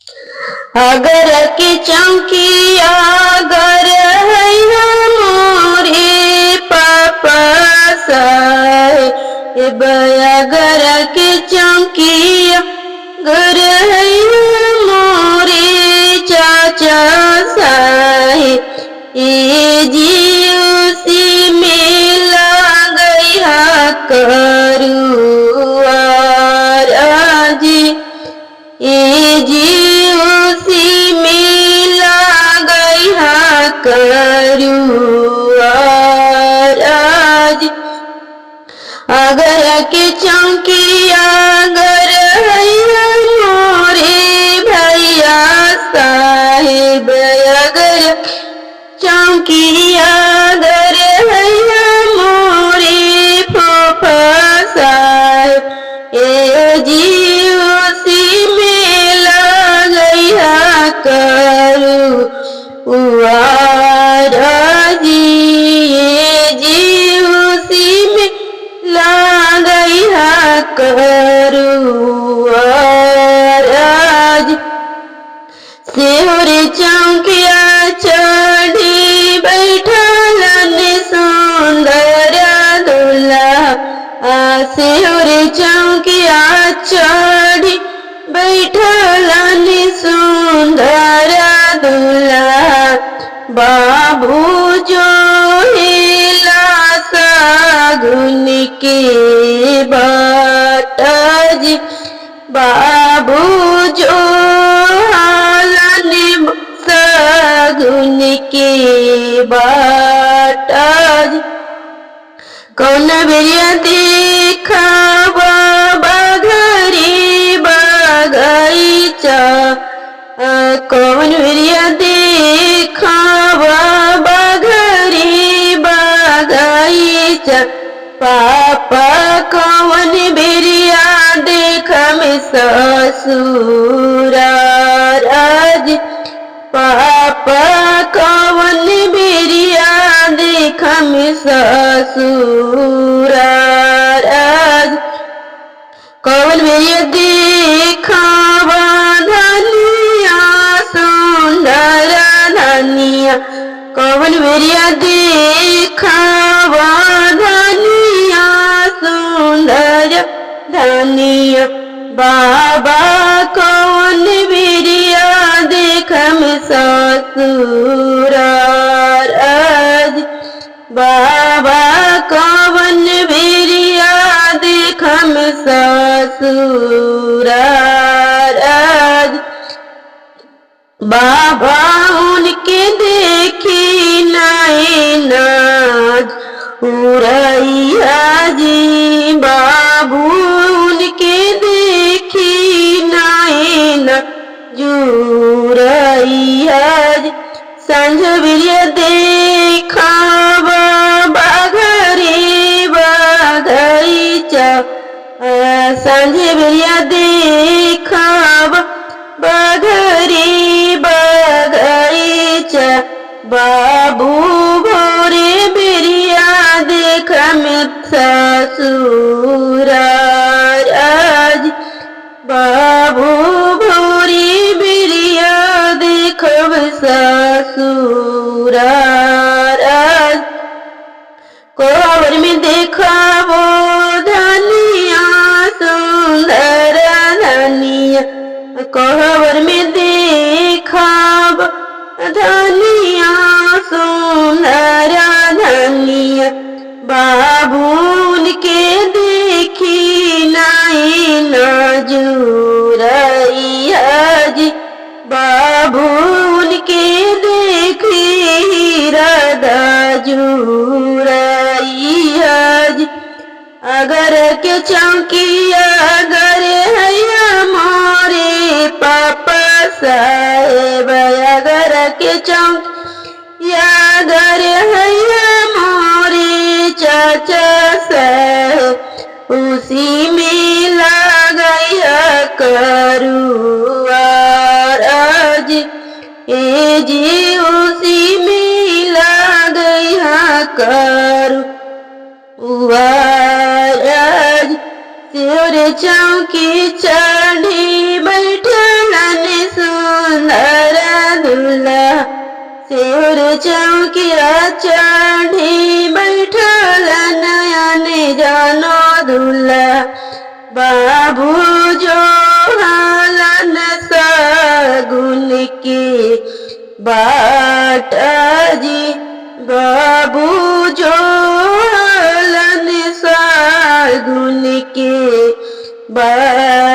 अगर की चौकिया अगर है मोरे पापा साहेब, अगर की चौकिया अगर है मोरे चाचा साहेब, ये जीवसी में लगया करुआ राजी, ये जीवसी में लगया करुआ राजी। अगर के चौकिया अगर है मोरे भैया साहेब, अगर चौकिया अगर है मोरे फूफा साहेब, ये जीवसी में लगया करुआ राजी, ये जीवसी में लगया करुआ राजी। सिहुरी चौकिया चढ़ी बैठलन सुंदर दुल्हा, सिहुरी चौकिया चढ़ी बैठलन सुंदर दुल्हा, बाबू जो हिला सागुन के बाटाजी, बाबू जो हालन सागुन के बाटाजी। कौन बिरिया देखावा बाघरी बागईचा, कौन बिरिया देखावा बाघरी बागईचा, पापा कौन बिरिया देखा में ससुरा राज, पापा कौन बिरिया देखा में ससुरा राज। कौन बिरिया देखावा धनिया सुंदर धनिया, कौन बिरिया देखावा धनिया सुंदर धनिया, बाबा कौन बिरिया देखा में ससुरा राज, बाबा कौन बिरिया देखा में ससुरा राज। बाबा उनके देखी नाज उरैया जी, बाबू उनके देखी नाज जुरैया जी। संझ बिरिया देखावा बाघरी बागईचा, संझ बिरिया देखावा बाघरी बागईचा, बाबू भोरे बिरिया देखा में ससुरा राज, बाबू भोरे बिरिया देखा में ससुरा राज। कोहबर में देखा वो धनिया सुंदर धनिया, कोहबर में देखा धनिया सुंदर धनिया, बाबून के देखी नाई नजुरैया जी, बाबून के देखी राधा जुरैया जी। अगर के चौकिया अगर है मोरे पापा साहेब, अगर के चौकिया अगर है मोरे चाचा साहेब, उसी में लगया करुआ राज, ए जी उसी में लगया करुआ राज। सिर चौकी चढ़ी बैठलन और चौकिया चढ़ी बैठल नयन जानो दूल्हा बाबू जो हलन सगुन के बाट जी बाबू जो हलन सगुन के बाट